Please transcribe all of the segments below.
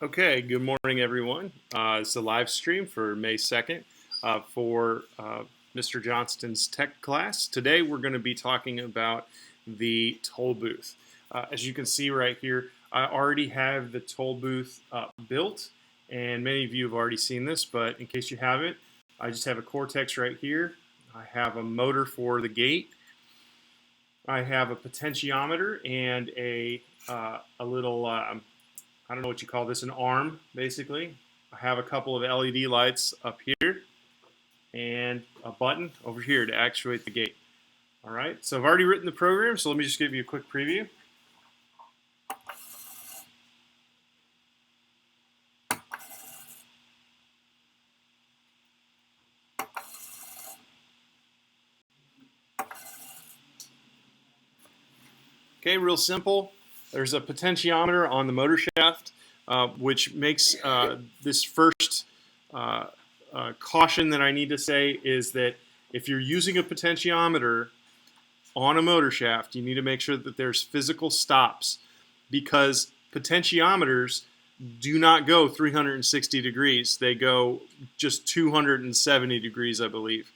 Okay, good morning, everyone. It's a live stream for May 2nd for Mr. Johnston's tech class. Today we're going to be talking about the toll booth. As you can see right here, I already have the toll booth built, and many of you have already seen this, but in case you haven't, I just have a Cortex right here. I have a motor for the gate. I have a potentiometer and a little I don't know what you call this, an arm, basically. I have a couple of LED lights up here and a button over here to actuate the gate. All right, so I've already written the program, so let me just give you a quick preview. Okay, real simple. There's a potentiometer on the motor shaft, which makes this first caution that I need to say is that if you're using a potentiometer on a motor shaft, you need to make sure that there's physical stops, because potentiometers do not go 360 degrees. They go just 270 degrees, I believe.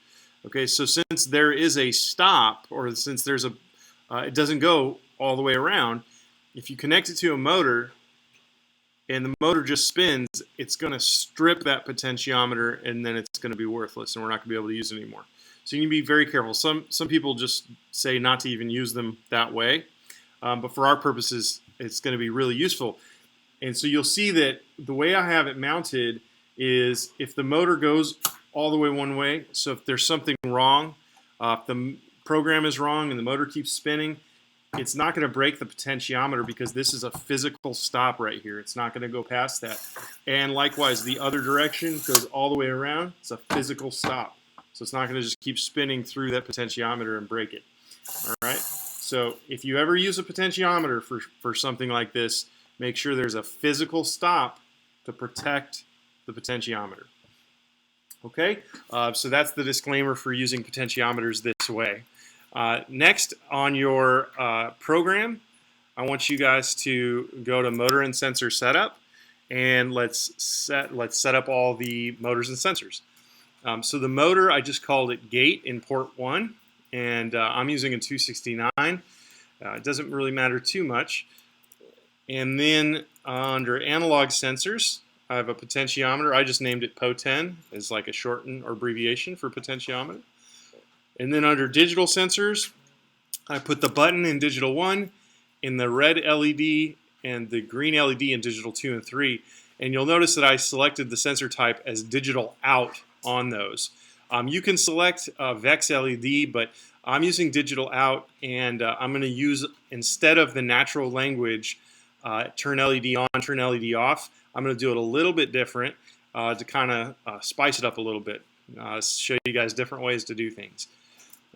Okay, so since there is a stop, or since there's a, it doesn't go all the way around, if you connect it to a motor and the motor just spins, it's going to strip that potentiometer, and then it's going to be worthless, and we're not going to be able to use it anymore. So you need to be very careful. Some people just say not to even use them that way, but for our purposes, it's going to be really useful. And so you'll see that the way I have it mounted is if the motor goes all the way one way, so if there's something wrong, if the program is wrong and the motor keeps spinning, it's not going to break the potentiometer because this is a physical stop right here. It's not going to go past that. And likewise, the other direction goes all the way around. It's a physical stop. So it's not going to just keep spinning through that potentiometer and break it. All right. So if you ever use a potentiometer for something like this, make sure there's a physical stop to protect the potentiometer. Okay. So that's the disclaimer for using potentiometers this way. Next on your program, I want you guys to go to Motor and Sensor Setup, and let's set up all the motors and sensors. So the motor, I just called it gate in port 1, and I'm using a 269. It doesn't really matter too much. And then under analog sensors, I have a potentiometer. I just named it PO10 as like a shortened or abbreviation for potentiometer. And then under digital sensors, I put the button in digital 1, in the red LED and the green LED in digital 2 and 3. And you'll notice that I selected the sensor type as digital out on those. You can select VEX LED, but I'm using digital out, and I'm going to use, instead of the natural language, turn LED on, turn LED off, I'm going to do it a little bit different to kind of spice it up a little bit, show you guys different ways to do things.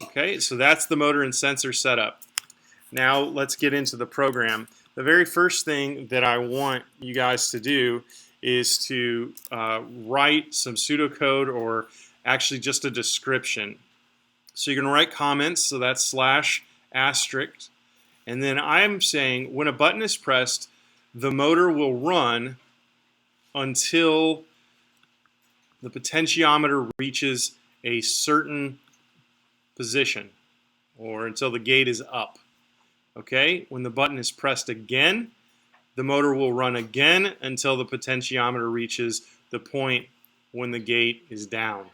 Okay, so that's the motor and sensor setup. Now let's get into the program. The very first thing that I want you guys to do is to write some pseudocode, or actually just a description. So you're going to write comments, so that's /*, and then I'm saying when a button is pressed, the motor will run until the potentiometer reaches a certain position, or until the gate is up. Okay, when the button is pressed again, the motor will run again until the potentiometer reaches the point when the gate is down.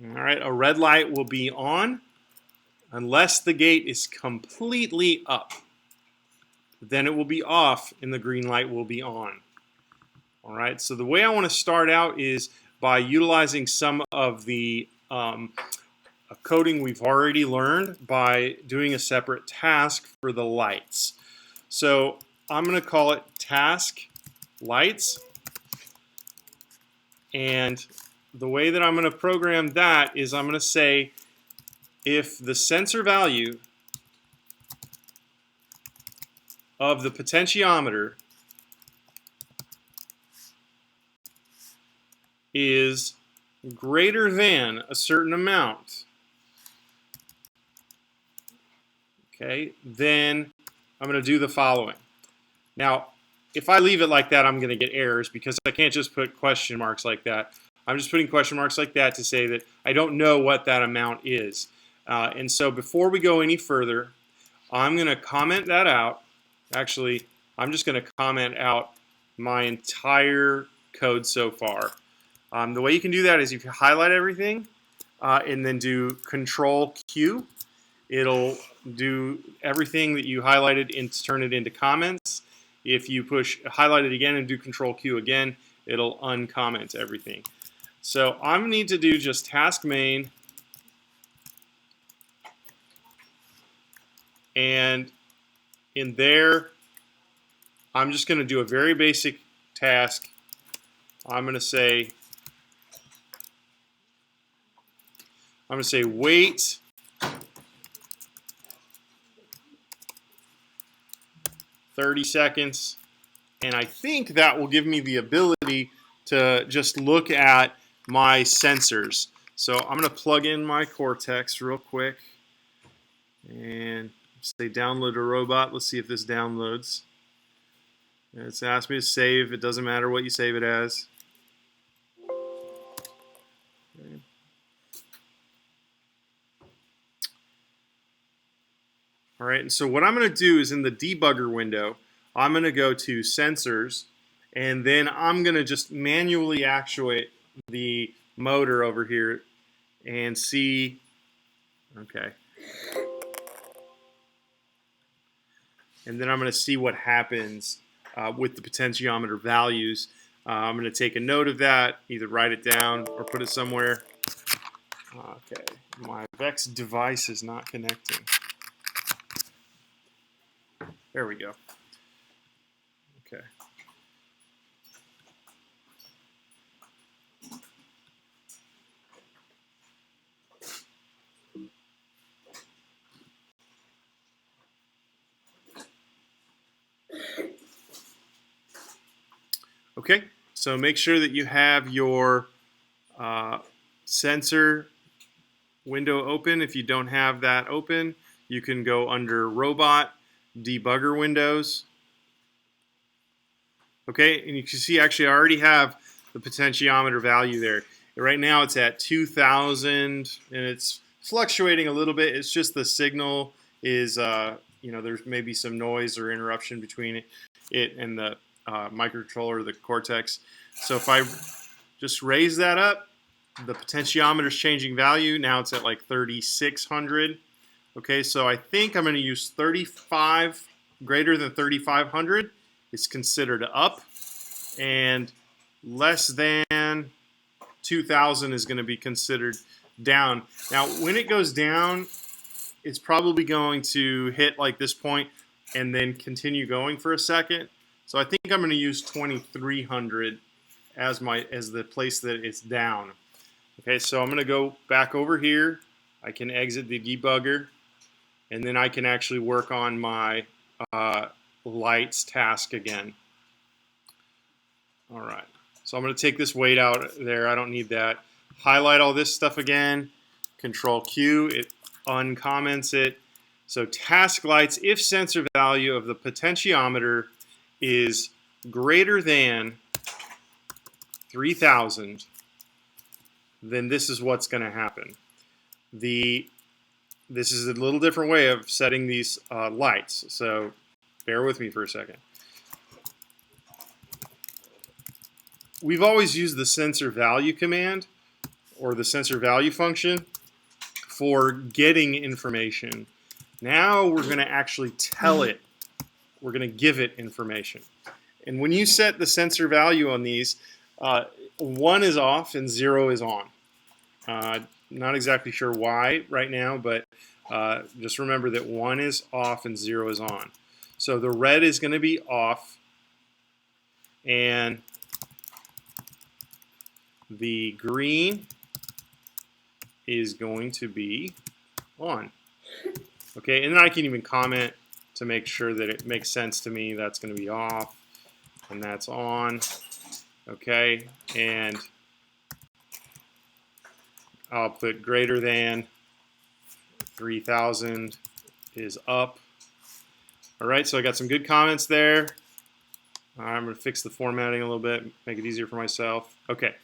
All right, a red light will be on unless the gate is completely up. Then it will be off and the green light will be on. All right, so the way I want to start out is by utilizing some of the coding we've already learned by doing a separate task for the lights. So I'm going to call it task lights, and the way that I'm going to program that is I'm going to say if the sensor value of the potentiometer is greater than a certain amount, okay, then I'm going to do the following. Now, if I leave it like that, I'm going to get errors because I can't just put question marks like that. I'm just putting question marks like that to say that I don't know what that amount is. And so before we go any further, I'm going to comment that out. Actually, I'm just going to comment out my entire code so far. The way you can do that is if you highlight everything and then do Control Q, it'll do everything that you highlighted and turn it into comments. If you push highlight it again and do Control Q again, it'll uncomment everything. So I'm going to need to do just task main, and in there I'm just going to do a very basic task. I'm going to say wait 30 seconds, and I think that will give me the ability to just look at my sensors. So I'm going to plug in my Cortex real quick and say download a robot. Let's see if this downloads. It's asked me to save. It doesn't matter what you save it as. Okay. All right, and so what I'm going to do is in the debugger window, I'm going to go to sensors, and then I'm going to just manually actuate the motor over here and see, okay. And then I'm going to see what happens with the potentiometer values. I'm going to take a note of that, either write it down or put it somewhere. Okay, my Vex device is not connecting. There we go. Okay. Okay, so make sure that you have your sensor window open. If you don't have that open, you can go under Robot, Debugger Windows. Okay, and you can see actually I already have the potentiometer value there. Right now it's at 2,000 and it's fluctuating a little bit. It's just the signal is, you know, there's maybe some noise or interruption between it and the microcontroller, the Cortex. So if I just raise that up, the potentiometer is changing value. Now it's at like 3,600. Okay, so I think I'm going to use 35, greater than 3,500 is considered up, and less than 2,000 is going to be considered down. Now, when it goes down, it's probably going to hit like this point and then continue going for a second. So I think I'm going to use 2,300 as the place that it's down. Okay, so I'm going to go back over here. I can exit the debugger, and then I can actually work on my lights task again. All right, so I'm going to take this weight out there. I don't need that. Highlight all this stuff again. Control Q, it uncomments it. So task lights, if sensor value of the potentiometer is greater than 3,000, then this is what's going to happen. This is a little different way of setting these lights, so bear with me for a second. We've always used the sensor value command or the sensor value function for getting information. Now we're going to actually tell it. We're going to give it information. And when you set the sensor value on these, 1 is off and 0 is on. Not exactly sure why right now, but just remember that 1 is off and 0 is on. So the red is going to be off, and the green is going to be on. Okay, and then I can even comment to make sure that it makes sense to me. That's going to be off, and that's on. Okay, and I'll put greater than 3,000 is up. All right, so I got some good comments there. I'm going to fix the formatting a little bit, make it easier for myself. Okay,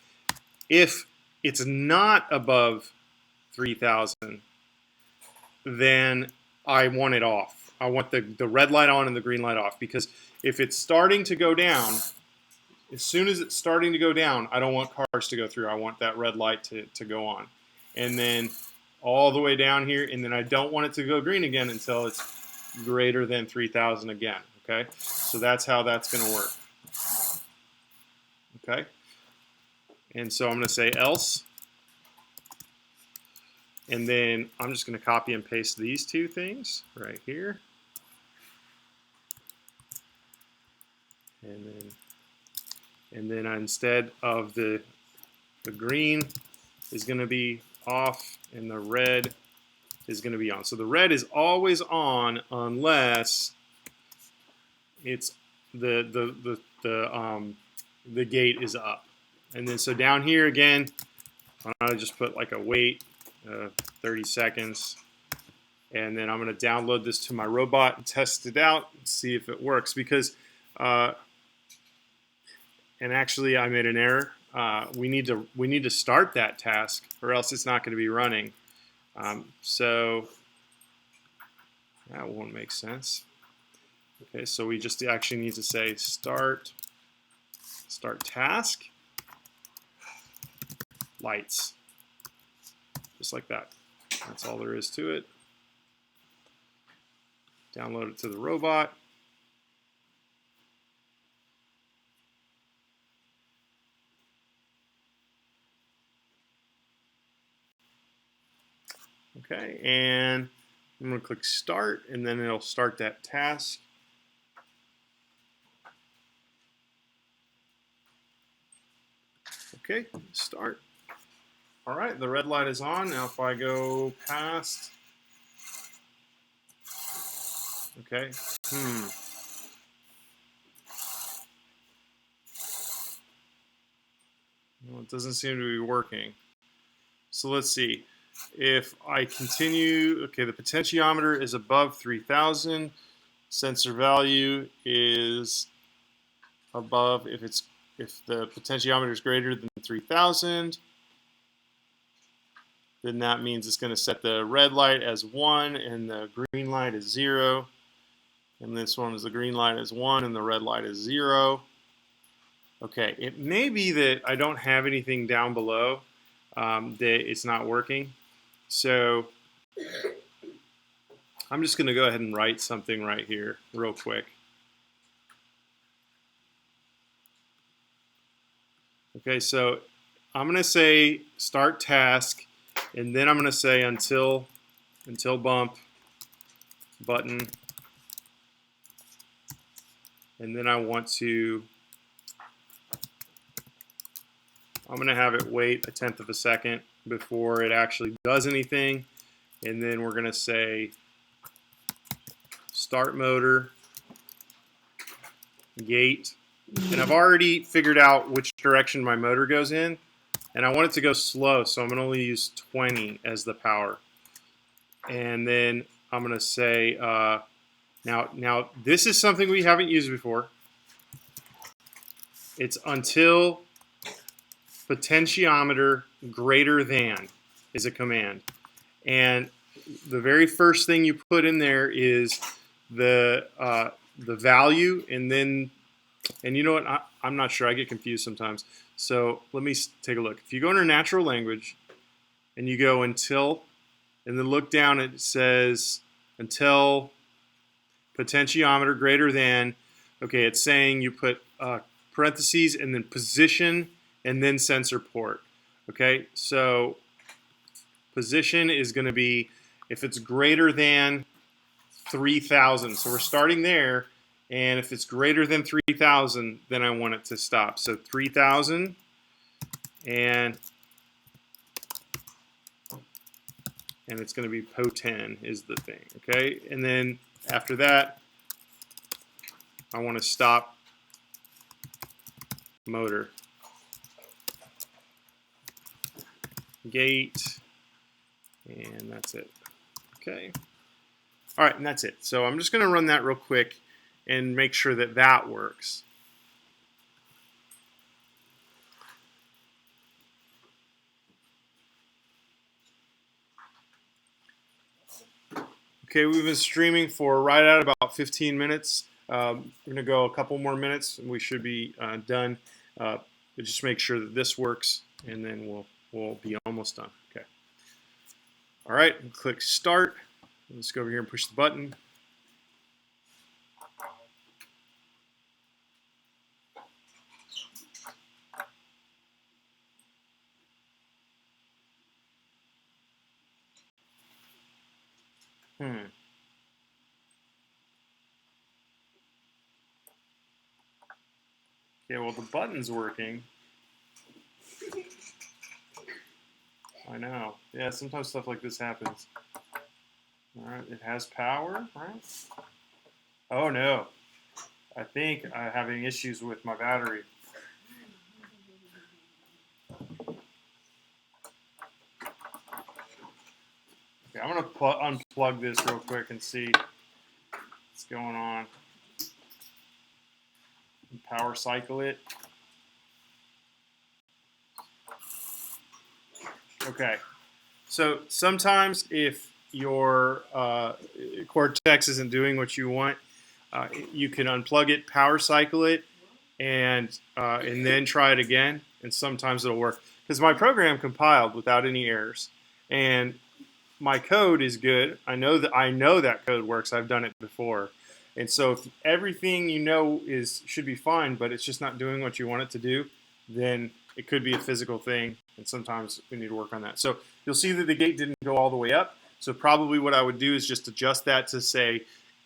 if it's not above 3,000, then I want it off. I want the red light on and the green light off, because if it's starting to go down, as soon as it's starting to go down, I don't want cars to go through. I want that red light to go on. And then all the way down here, and then I don't want it to go green again until it's greater than 3,000 again. Okay, so that's how that's going to work. Okay, and so I'm going to say else, and then I'm just going to copy and paste these two things right here, and then instead of the green is going to be off and the red is going to be on. So the red is always on unless it's the gate is up. And then so down here again, I'll just put like a wait 30 seconds, and then I'm going to download this to my robot and test it out and see if it works, because and actually I made an error. We need to start that task, or else it's not going to be running. So that won't make sense. Okay, so we just actually need to say start task, lights, just like that. That's all there is to it. Download it to the robot. Okay, and I'm going to click start, and then it'll start that task. Okay, start. All right, the red light is on. Now if I go past, okay, well, it doesn't seem to be working. So let's see. If I continue, okay, the potentiometer is above 3,000. Sensor value is above, if the potentiometer is greater than 3,000, then that means it's going to set the red light as 1 and the green light is 0. And this one is the green light is 1 and the red light is 0. Okay, it may be that I don't have anything down below, that it's not working. So I'm just going to go ahead and write something right here real quick. Okay, so I'm going to say start task, and then I'm going to say until bump button, and then I'm going to have it wait 1/10 of a second before it actually does anything, and then we're going to say start motor, gate, and I've already figured out which direction my motor goes in, and I want it to go slow, so I'm going to only use 20 as the power. And then I'm going to say, now this is something we haven't used before. It's until potentiometer greater than is a command. And the very first thing you put in there is the value, and then, and you know what, I'm not sure, I get confused sometimes. So let me take a look. If you go under natural language and you go until, and then look down, it says until potentiometer greater than, okay, it's saying you put parentheses and then position and then sensor port. Okay, so position is going to be if it's greater than 3,000. So we're starting there, and if it's greater than 3,000, then I want it to stop. So 3,000, and it's going to be po10 is the thing. Okay, and then after that, I want to stop motor. Gate, and that's it. Okay. All right, and that's it. So I'm just going to run that real quick and make sure that that works. Okay, we've been streaming for right at about 15 minutes. We're going to go a couple more minutes and we should be done. But just make sure that this works and then we'll be almost done. Okay. All right, click start. Let's go over here and push the button. Okay, well, the button's working. I know. Yeah, sometimes stuff like this happens. All right, it has power, right? Oh, no. I think I'm having issues with my battery. Okay, I'm going to unplug this real quick and see what's going on. Power cycle it. Okay, so sometimes if your Cortex isn't doing what you want, you can unplug it, power cycle it, and then try it again, and sometimes it'll work. Because my program compiled without any errors, and my code is good. I know that code works. I've done it before. And so if everything you know should be fine, but it's just not doing what you want it to do, then it could be a physical thing, and sometimes we need to work on that. So you'll see that the gate didn't go all the way up. So probably what I would do is just adjust that to say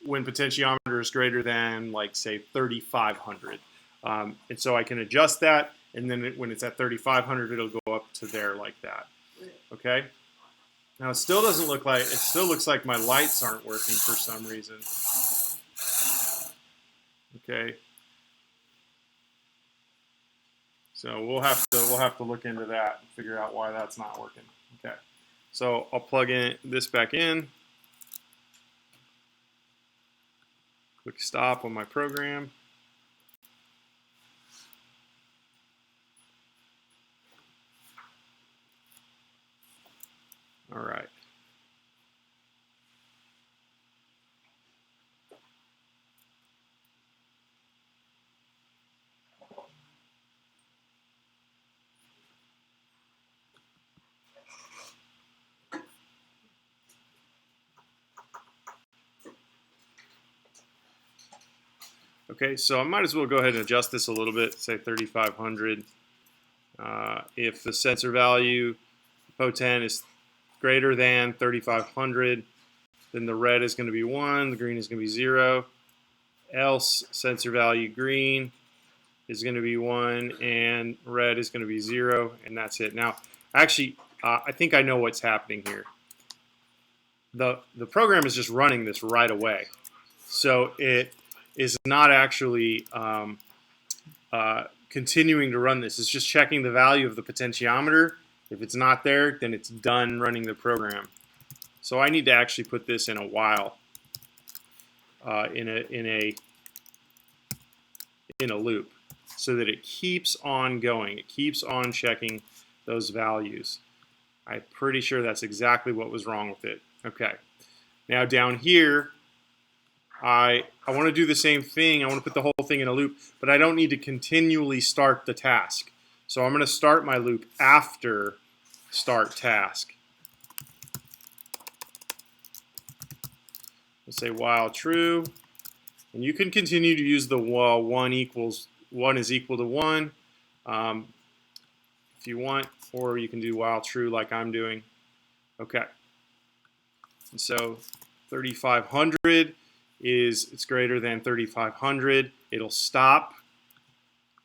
when potentiometer is greater than, like, say 3,500. And so I can adjust that, and then when it's at 3,500, it'll go up to there like that. Okay? Now it still doesn't look like, it still looks like my lights aren't working for some reason. Okay. So we'll have to look into that and figure out why that's not working. Okay. So I'll plug this back in. Click stop on my program. All right. Okay, so I might as well go ahead and adjust this a little bit, say 3,500. If the sensor value potent is greater than 3,500, then the red is going to be 1, the green is going to be 0. Else sensor value green is going to be 1, and red is going to be 0, and that's it. Now, actually, I think I know what's happening here. The program is just running this right away. So it is not actually continuing to run this. It's just checking the value of the potentiometer. If it's not there, then it's done running the program. So I need to actually put this in a while, in a loop, so that it keeps on going. It keeps on checking those values. I'm pretty sure that's exactly what was wrong with it. Okay. Now down here, I want to do the same thing. I want to put the whole thing in a loop, but I don't need to continually start the task. So I'm going to start my loop after start task. We'll say while true, and you can continue to use the while 1 is equal to 1 if you want, or you can do while true like I'm doing. Okay. And so 3,500 it's greater than 3,500. It'll stop,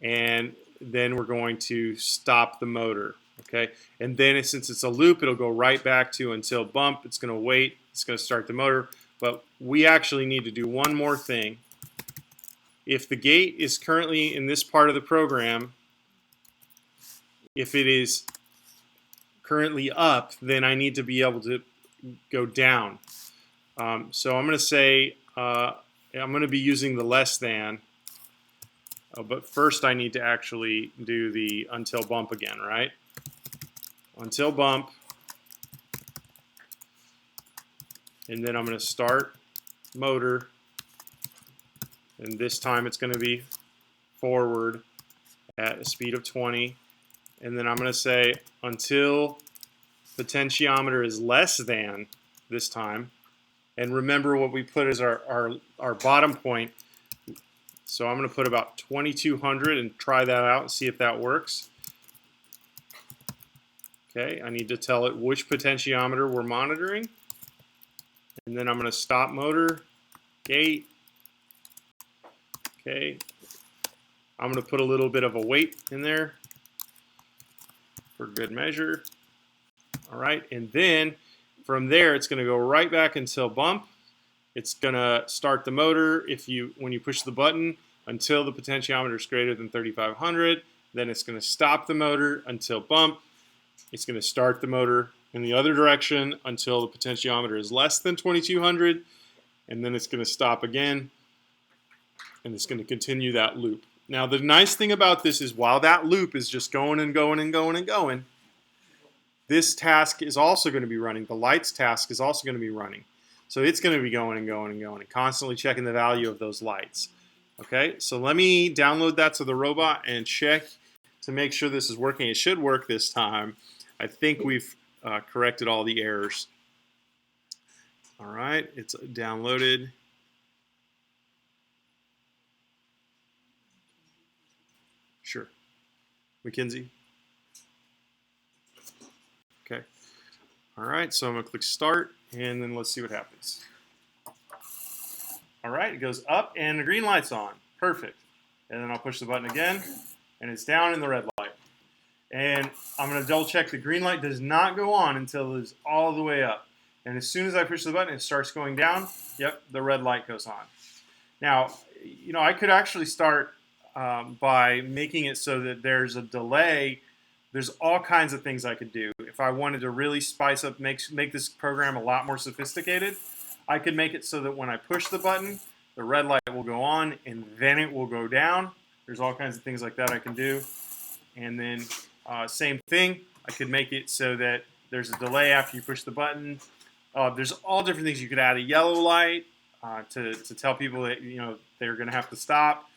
and then we're going to stop the motor. Okay, and then since it's a loop, it'll go right back to until bump. It's going to wait. It's going to start the motor. But we actually need to do one more thing. If the gate is currently in this part of the program, if it is currently up, then I need to be able to go down. So I'm going to say I'm going to be using the less than, but first I need to actually do the until bump again, right? Until bump. and then I'm going to start motor, and this time it's going to be forward at a speed of 20, and then I'm going to say until potentiometer is less than this time, and remember what we put as our bottom point. So I'm going to put about 2200 and try that out and see if that works. Okay, I need to tell it which potentiometer we're monitoring. And then I'm going to stop motor, gate. Okay, I'm going to put a little bit of a weight in there for good measure. All right, and then from there it's going to go right back until bump. It's going to start the motor when you push the button until the potentiometer is greater than 3500. Then it's going to stop the motor until bump. It's going to start the motor in the other direction until the potentiometer is less than 2200. And then it's going to stop again. And it's going to continue that loop. Now the nice thing about this is while that loop is just going and going and going and going, this task is also going to be running. The lights task is also going to be running. So it's going to be going and going and going and constantly checking the value of those lights. Okay, so let me download that to the robot and check to make sure this is working. It should work this time. I think we've corrected all the errors. All right, it's downloaded. Sure. Mackenzie? Okay. All right, so I'm going to click start, and then let's see what happens. All right, it goes up, and the green light's on. Perfect. And then I'll push the button again, and it's down in the red light. And I'm going to double check the green light does not go on until it's all the way up. And as soon as I push the button, it starts going down. Yep, the red light goes on. Now, you know, I could actually start by making it so that there's a delay. There's all kinds of things I could do. If I wanted to really spice up, make this program a lot more sophisticated, I could make it so that when I push the button, the red light will go on and then it will go down. There's all kinds of things like that I can do. And then same thing, I could make it so that there's a delay after you push the button. There's all different things. You could add a yellow light to tell people that they're going to have to stop.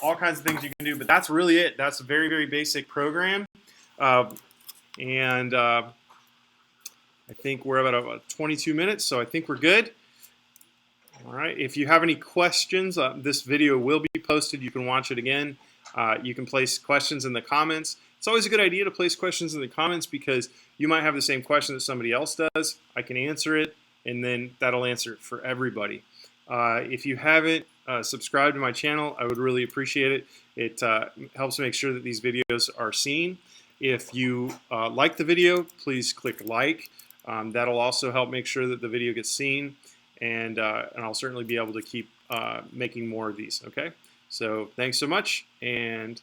All kinds of things you can do, but that's really it. That's a very, very basic program. I think we're about 22 minutes, so I think we're good. All right, if you have any questions, this video will be posted. You can watch it again. You can place questions in the comments. It's always a good idea to place questions in the comments because you might have the same question that somebody else does. I can answer it, and then that'll answer it for everybody. If you haven't subscribed to my channel, I would really appreciate it. It helps make sure that these videos are seen. If you like the video, please click like. That'll also help make sure that the video gets seen, and I'll certainly be able to keep making more of these. Okay, so thanks so much, and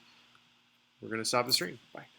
we're going to stop the stream. Bye.